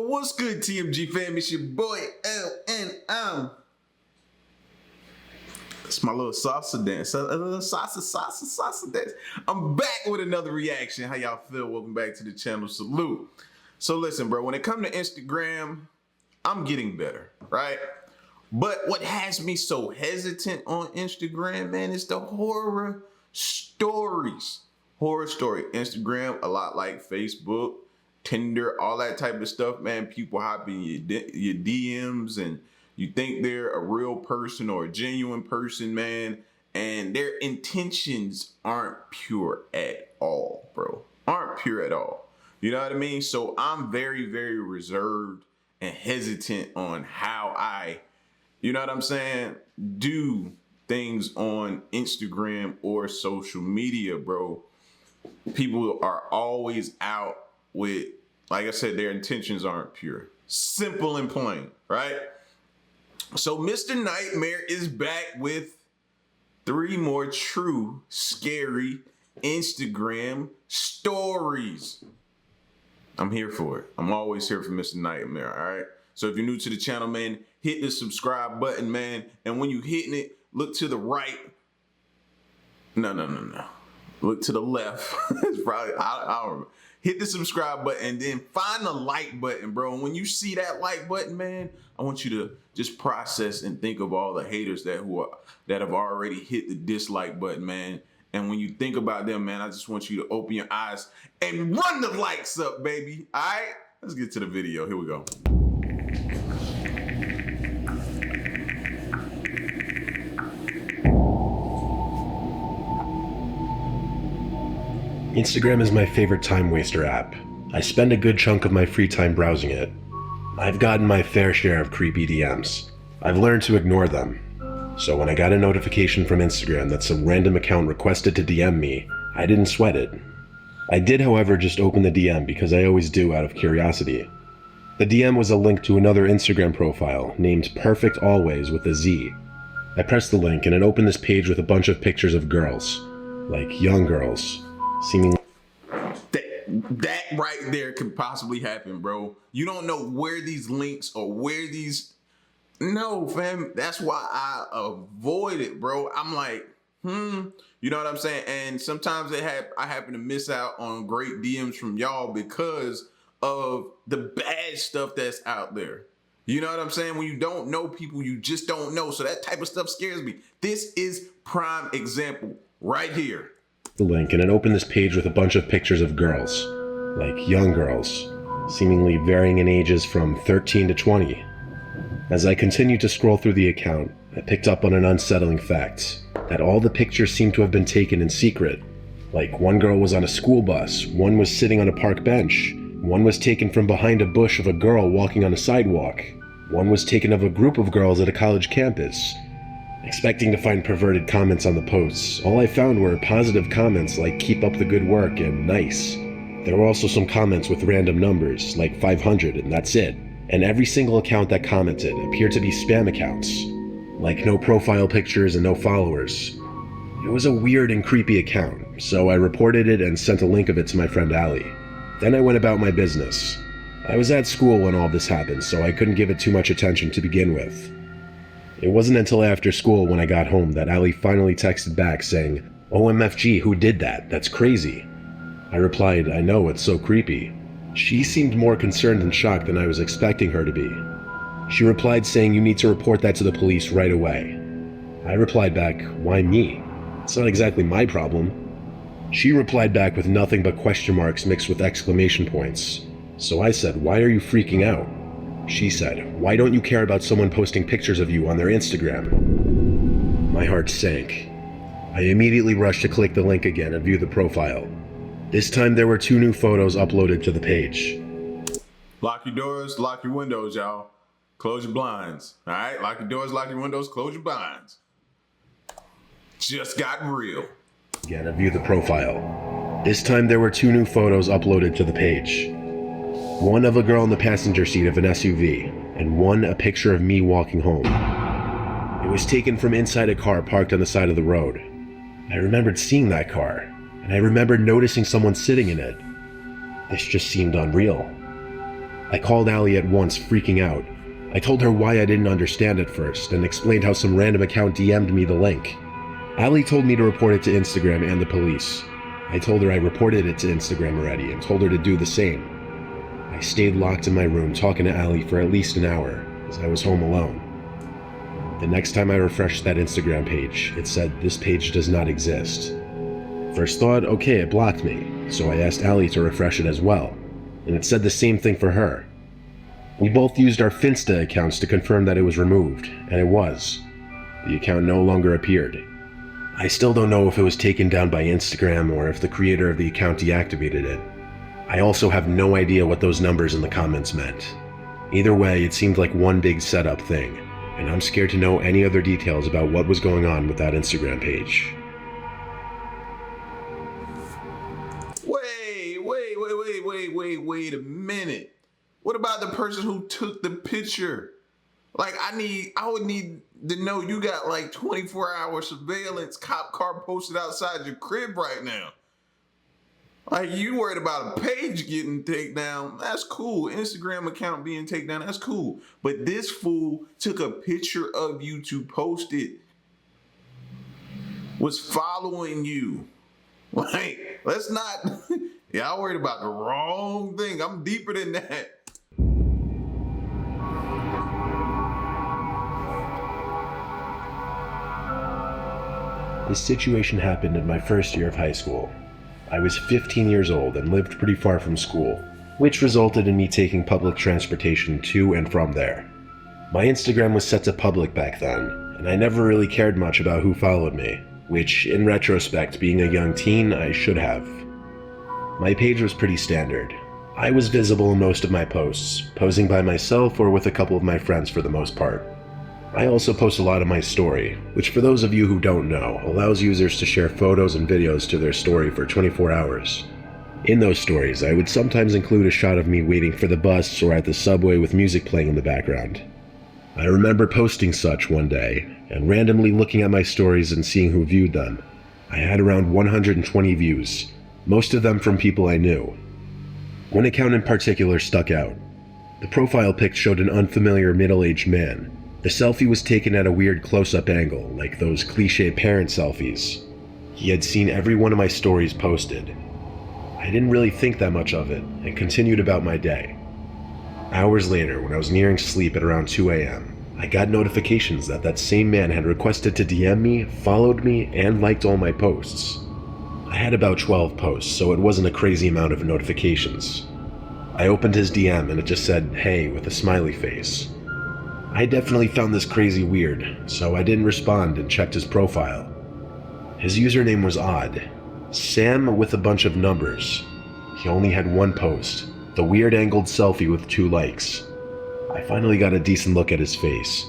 What's good, TMG fam? It's your boy LNM. It's my little salsa dance. A little salsa dance. I'm back with another reaction. How y'all feel? Welcome back to the channel. Salute. So listen, bro, when it comes to Instagram, I'm getting better, right? But what has me so hesitant on Instagram, man, is the horror stories. Horror story. Instagram, a lot like Facebook, Tinder, all that type of stuff, man. People hop in your DMs and you think they're a real person or a genuine person, man. And their intentions aren't pure at all, bro. Aren't pure at all. You know what I mean? So I'm very, very reserved and hesitant on how I, you know what I'm saying, do things on Instagram or social media, bro. People are always out with, like I said, their intentions aren't pure. Simple and plain, right? So Mr. Nightmare is back with 3 more true, scary Instagram stories. I'm here for it. I'm always here for Mr. Nightmare, all right? So if you're new to the channel, man, hit the subscribe button, man. And when you're hitting it, look to the right. No. Look to the left. It's probably, I don't remember. Hit the subscribe button and then find the like button, bro. And when you see that like button, man, I want you to just process and think of all the haters that have already hit the dislike button, man. And when you think about them, man, I just want you to open your eyes and run the likes up, baby. All right, let's get to the video. Here we go. Instagram is my favorite time waster app. I spend a good chunk of my free time browsing it. I've gotten my fair share of creepy DMs. I've learned to ignore them. So when I got a notification from Instagram that some random account requested to DM me, I didn't sweat it. I did, however, just open the DM because I always do out of curiosity. The DM was a link to another Instagram profile named Perfect Always with a Z. I pressed the link and it opened this page with a bunch of pictures of girls, like young girls. Seemingly that right there could possibly happen, bro. You don't know where these links or where these. No, fam. That's why I avoid it, bro. I'm like, you know what I'm saying? And sometimes I happen to miss out on great DMs from y'all because of the bad stuff that's out there. You know what I'm saying? When you don't know people, you just don't know. So that type of stuff scares me. This is prime example right here. The link and it opened this page with a bunch of pictures of girls, like young girls, seemingly varying in ages from 13 to 20. As I continued to scroll through the account, I picked up on an unsettling fact, that all the pictures seemed to have been taken in secret. Like one girl was on a school bus, one was sitting on a park bench, one was taken from behind a bush of a girl walking on a sidewalk, one was taken of a group of girls at a college campus. Expecting to find perverted comments on the posts, all I found were positive comments like keep up the good work and nice. There were also some comments with random numbers, like 500, and that's it. And every single account that commented appeared to be spam accounts, like no profile pictures and no followers. It was a weird and creepy account, so I reported it and sent a link of it to my friend Ali. Then I went about my business. I was at school when all this happened, so I couldn't give it too much attention to begin with. It wasn't until after school when I got home that Ali finally texted back saying, "OMFG, who did that? That's crazy." I replied, "I know, it's so creepy." She seemed more concerned and shocked than I was expecting her to be. She replied saying, "You need to report that to the police right away." I replied back, "Why me? It's not exactly my problem." She replied back with nothing but question marks mixed with exclamation points. So I said, "Why are you freaking out?" She said, "Why don't you care about someone posting pictures of you on their Instagram?" My heart sank. I immediately rushed to click the link again and view the profile. This time there were 2 new photos uploaded to the page. Lock your doors, lock your windows, y'all. Close your blinds, all right? Lock your doors, lock your windows, close your blinds. Just got real. Again, and view the profile. This time there were 2 new photos uploaded to the page. One of a girl in the passenger seat of an SUV, and one a picture of me walking home. It was taken from inside a car parked on the side of the road. I remembered seeing that car, and I remembered noticing someone sitting in it. This just seemed unreal. I called Allie at once, freaking out. I told her why I didn't understand at first, and explained how some random account DM'd me the link. Allie told me to report it to Instagram and the police. I told her I reported it to Instagram already, and told her to do the same. I stayed locked in my room talking to Allie for at least an hour, as I was home alone. The next time I refreshed that Instagram page, it said, "This page does not exist." First thought, okay, it blocked me, so I asked Allie to refresh it as well, and it said the same thing for her. We both used our Finsta accounts to confirm that it was removed, and it was. The account no longer appeared. I still don't know if it was taken down by Instagram or if the creator of the account deactivated it. I also have no idea what those numbers in the comments meant. Either way, it seemed like one big setup thing, and I'm scared to know any other details about what was going on with that Instagram page. Wait a minute. What about the person who took the picture? Like, I would need to know you got like 24-hour surveillance cop car posted outside your crib right now. Like, you worried about a page getting taken down. That's cool. Instagram account being taken down. That's cool. But this fool took a picture of you to post it. Was following you. Like, let's not... Y'all worried about the wrong thing. I'm deeper than that. This situation happened in my first year of high school. I was 15 years old and lived pretty far from school, which resulted in me taking public transportation to and from there. My Instagram was set to public back then, and I never really cared much about who followed me, which, in retrospect, being a young teen, I should have. My page was pretty standard. I was visible in most of my posts, posing by myself or with a couple of my friends for the most part. I also post a lot of my story, which for those of you who don't know, allows users to share photos and videos to their story for 24 hours. In those stories, I would sometimes include a shot of me waiting for the bus or at the subway with music playing in the background. I remember posting such one day, and randomly looking at my stories and seeing who viewed them. I had around 120 views, most of them from people I knew. One account in particular stuck out. The profile pic showed an unfamiliar middle-aged man. The selfie was taken at a weird close-up angle, like those cliché parent selfies. He had seen every one of my stories posted. I didn't really think that much of it, and continued about my day. Hours later, when I was nearing sleep at around 2 a.m., I got notifications that that same man had requested to DM me, followed me, and liked all my posts. I had about 12 posts, so it wasn't a crazy amount of notifications. I opened his DM and it just said, "Hey," with a smiley face. I definitely found this crazy weird, so I didn't respond and checked his profile. His username was odd. Sam with a bunch of numbers. He only had one post, the weird angled selfie with 2 likes. I finally got a decent look at his face.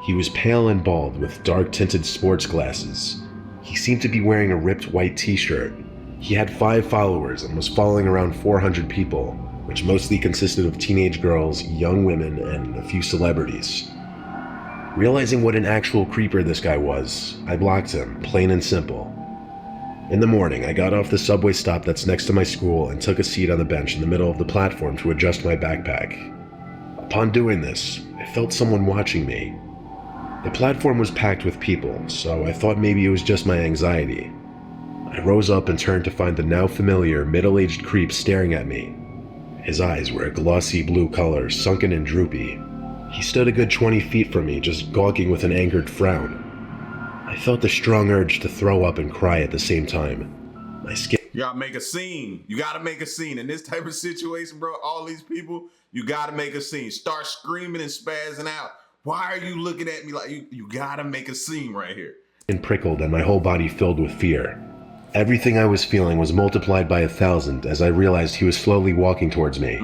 He was pale and bald with dark tinted sports glasses. He seemed to be wearing a ripped white t-shirt. He had 5 followers and was following around 400 people, which mostly consisted of teenage girls, young women, and a few celebrities. Realizing what an actual creeper this guy was, I blocked him, plain and simple. In the morning, I got off the subway stop that's next to my school and took a seat on the bench in the middle of the platform to adjust my backpack. Upon doing this, I felt someone watching me. The platform was packed with people, so I thought maybe it was just my anxiety. I rose up and turned to find the now familiar middle-aged creep staring at me. His eyes were a glossy blue color, sunken and droopy. He stood a good 20 feet from me, just gawking with an angered frown. I felt the strong urge to throw up and cry at the same time. My skin... You gotta make a scene. You gotta make a scene. In this type of situation, bro, all these people, you gotta make a scene. Start screaming and spazzing out. Why are you looking at me like you gotta make a scene right here? Prickled and my whole body filled with fear. Everything I was feeling was multiplied by 1,000 as I realized he was slowly walking towards me.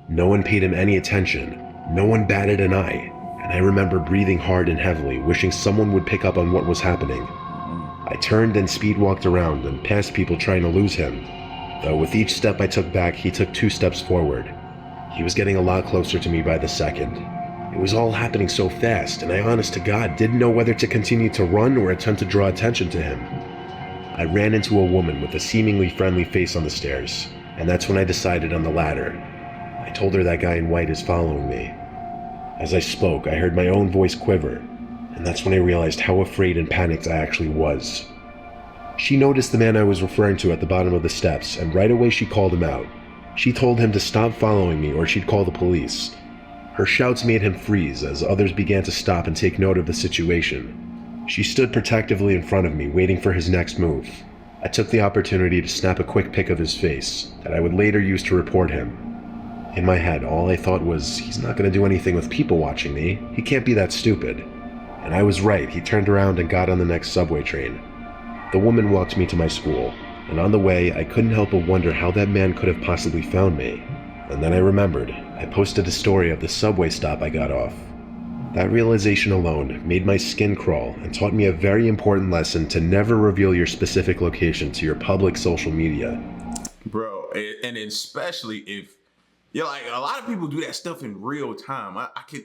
No one paid him any attention. No one batted an eye. And I remember breathing hard and heavily, wishing someone would pick up on what was happening. I turned and speed walked around and past people trying to lose him. Though with each step I took back, he took 2 steps forward. He was getting a lot closer to me by the second. It was all happening so fast, and I honest to God didn't know whether to continue to run or attempt to draw attention to him. I ran into a woman with a seemingly friendly face on the stairs, and that's when I decided on the latter. I told her that guy in white is following me. As I spoke, I heard my own voice quiver, and that's when I realized how afraid and panicked I actually was. She noticed the man I was referring to at the bottom of the steps, and right away she called him out. She told him to stop following me or she'd call the police. Her shouts made him freeze as others began to stop and take note of the situation. She stood protectively in front of me, waiting for his next move. I took the opportunity to snap a quick pic of his face that I would later use to report him. In my head, all I thought was, he's not going to do anything with people watching me. He can't be that stupid. And I was right. He turned around and got on the next subway train. The woman walked me to my school, and on the way, I couldn't help but wonder how that man could have possibly found me. And then I remembered. I posted a story of the subway stop I got off. That realization alone made my skin crawl and taught me a very important lesson to never reveal your specific location to your public social media. Bro, and especially if you're like, a lot of people do that stuff in real time.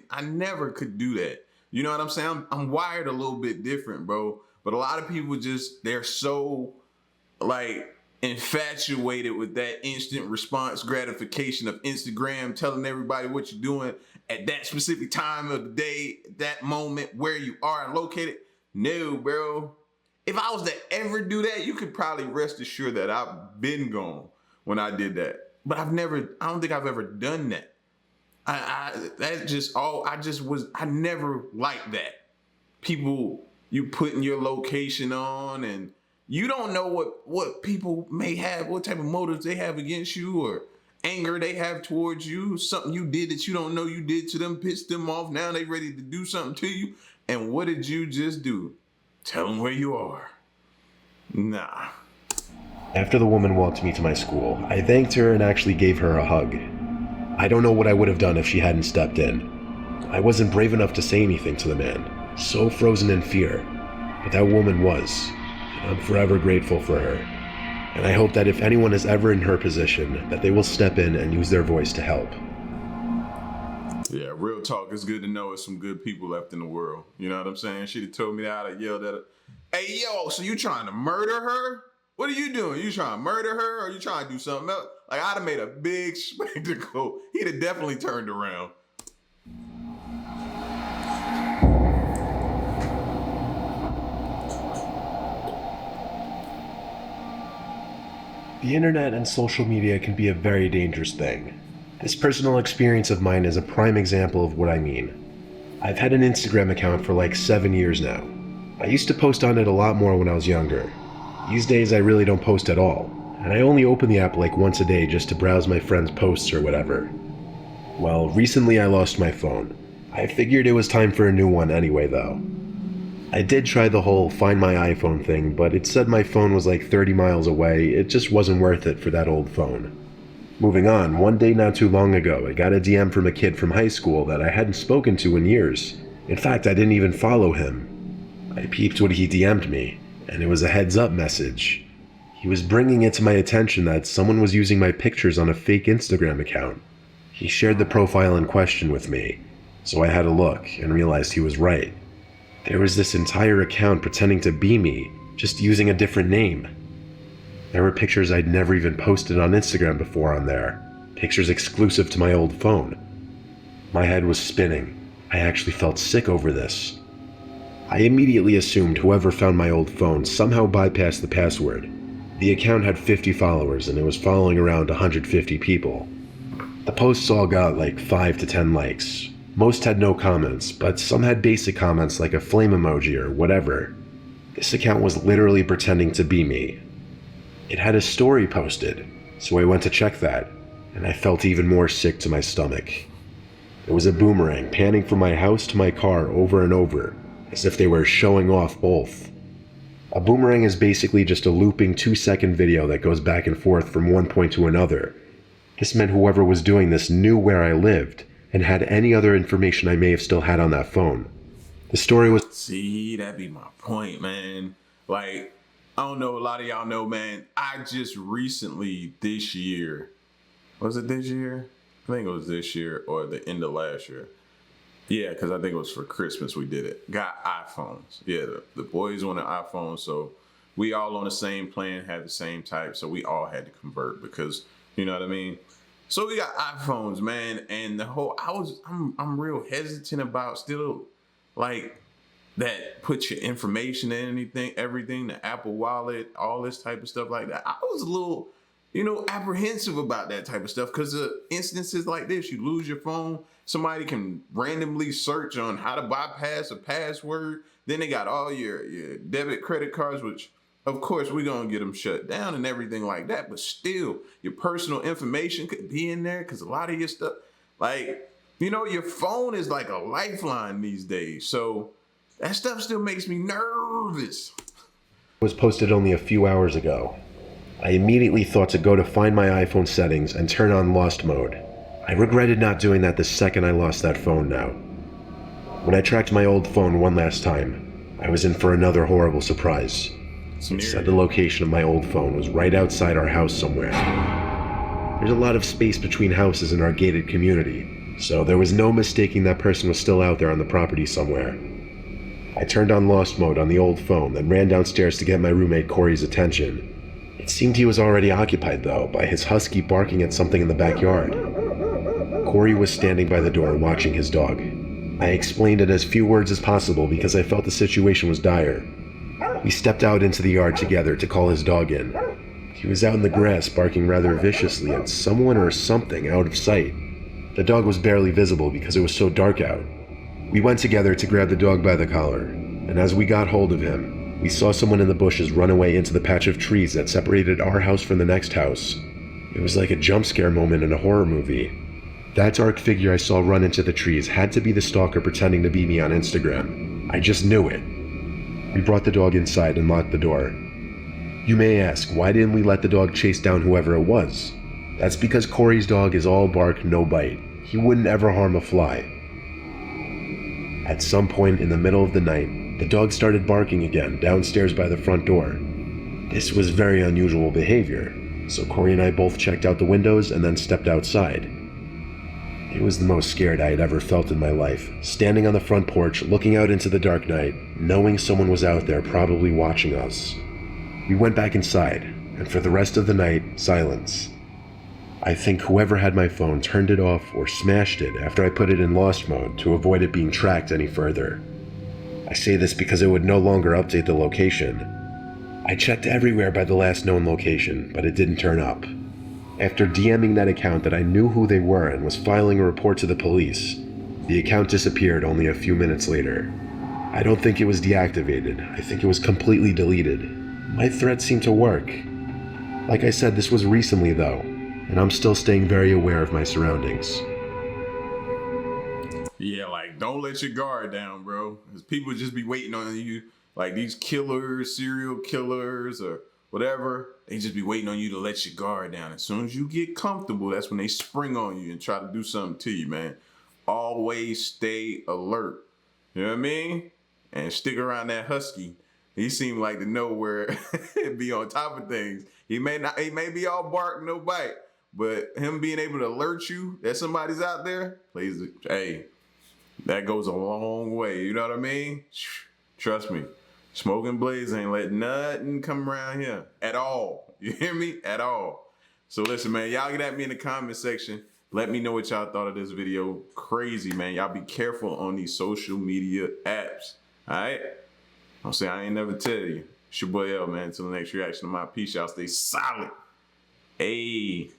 I never could do that. You know what I'm saying? I'm wired a little bit different, bro. But a lot of people they're so like infatuated with that instant response gratification of Instagram, telling everybody what you're doing at that specific time of the day, that moment, where you are located. No, bro. If I was to ever do that, you could probably rest assured that I've been gone when I did that. But I don't think I've ever done that. I never liked that. People, you putting your location on and you don't know what people may have, what type of motives they have against you or anger they have towards you, something you did that you don't know you did to them, pissed them off. Now they ready to do something to you. And what did you just do? Tell them where you are. Nah. After the woman walked me to my school, I thanked her and actually gave her a hug. I don't know what I would have done if she hadn't stepped in. I wasn't brave enough to say anything to the man, so frozen in fear. But that woman was, and I'm forever grateful for her. And I hope that if anyone is ever in her position, that they will step in and use their voice to help. Yeah, real talk. It's good to know there's some good people left in the world. You know what I'm saying? She'd have told me that, I'd have yelled at her. Hey, yo, so you trying to murder her? What are you doing? You trying to murder her or you trying to do something else? Like, I'd have made a big spectacle. He'd have definitely turned around. The internet and social media can be a very dangerous thing. This personal experience of mine is a prime example of what I mean. I've had an Instagram account for like 7 years now. I used to post on it a lot more when I was younger. These days I really don't post at all, and I only open the app like once a day just to browse my friends' posts or whatever. Well, recently I lost my phone. I figured it was time for a new one anyway though. I did try the whole find my iPhone thing, but it said my phone was like 30 miles away. It just wasn't worth it for that old phone. Moving on, one day not too long ago, I got a DM from a kid from high school that I hadn't spoken to in years. In fact, I didn't even follow him. I peeped what he DM'd me, and it was a heads up message. He was bringing it to my attention that someone was using my pictures on a fake Instagram account. He shared the profile in question with me, so I had a look and realized he was right. There was this entire account pretending to be me, just using a different name. There were pictures I'd never even posted on Instagram before on there, pictures exclusive to my old phone. My head was spinning. I actually felt sick over this. I immediately assumed whoever found my old phone somehow bypassed the password. The account had 50 followers and it was following around 150 people. The posts all got like 5 to 10 likes. Most had no comments, but some had basic comments like a flame emoji or whatever. This account was literally pretending to be me. It had a story posted, so I went to check that, and I felt even more sick to my stomach. It was a boomerang panning from my house to my car over and over, as if they were showing off both. A boomerang is basically just a looping 2-second video that goes back and forth from one point to another. This meant whoever was doing this knew where I lived, and had any other information I may have still had on that phone. The story was... See, that'd be my point, man. Like, I don't know, a lot of y'all know, man, I just recently this year, was it this year? I think it was this year or the end of last year. Yeah, because I think it was for Christmas we did it. Got iPhones. Yeah, the boys wanted iPhones, so we all on the same plan, had the same type, so we all had to convert because, you know what I mean? So we got iPhones, man, and I'm real hesitant about still like that put your information in everything, the Apple Wallet, all this type of stuff like that. I was a little, apprehensive about that type of stuff because of instances like this. You lose your phone, somebody can randomly search on how to bypass a password. Then they got all your debit, credit cards, which of course we're gonna get them shut down and everything like that. But still, your personal information could be in there because a lot of your stuff, like, your phone is like a lifeline these days. So that stuff still makes me nervous. Was posted only a few hours ago. I immediately thought to go to find my iPhone settings and turn on Lost Mode. I regretted not doing that the second I lost that phone now. When I tracked my old phone one last time, I was in for another horrible surprise. It said the location of my old phone was right outside our house somewhere. There's a lot of space between houses in our gated community, so there was no mistaking that person was still out there on the property somewhere. I turned on Lost Mode on the old phone, then ran downstairs to get my roommate Corey's attention. It seemed he was already occupied, though, by his husky barking at something in the backyard. Corey was standing by the door watching his dog. I explained in as few words as possible because I felt the situation was dire. We stepped out into the yard together to call his dog in. He was out in the grass barking rather viciously at someone or something out of sight. The dog was barely visible because it was so dark out. We went together to grab the dog by the collar, and as we got hold of him, we saw someone in the bushes run away into the patch of trees that separated our house from the next house. It was like a jump scare moment in a horror movie. That dark figure I saw run into the trees had to be the stalker pretending to be me on Instagram. I just knew it. We brought the dog inside and locked the door. You may ask, why didn't we let the dog chase down whoever it was? That's because Corey's dog is all bark, no bite. He wouldn't ever harm a fly. At some point in the middle of the night, the dog started barking again downstairs by the front door. This was very unusual behavior, so Corey and I both checked out the windows and then stepped outside. It was the most scared I had ever felt in my life, standing on the front porch, looking out into the dark night, knowing someone was out there probably watching us. We went back inside, and for the rest of the night, silence. I think whoever had my phone turned it off or smashed it after I put it in Lost Mode to avoid it being tracked any further. I say this because it would no longer update the location. I checked everywhere by the last known location, but it didn't turn up. After DMing that account that I knew who they were and was filing a report to the police, the account disappeared only a few minutes later. I don't think it was deactivated. I think it was completely deleted. My threat seemed to work. Like I said, this was recently though, and I'm still staying very aware of my surroundings. Yeah, like, don't let your guard down, bro. Because people just be waiting on you. Like these killers, serial killers, or whatever, they just be waiting on you to let your guard down. As soon as you get comfortable, that's when they spring on you and try to do something to you, man. Always stay alert. You know what I mean? And stick around that husky. He seemed like to know where be on top of things. He may be all bark, no bite. But him being able to alert you that somebody's out there, please, hey, that goes a long way. You know what I mean? Trust me. Smoking Blaze ain't let nothing come around here at all. You hear me? At all. So listen, man, y'all get at me in the comment section. Let me know what y'all thought of this video. Crazy, man. Y'all be careful on these social media apps. All right? I'm saying I ain't never tell you. It's your boy L, man. Until the next reaction to my piece, y'all stay solid. Hey.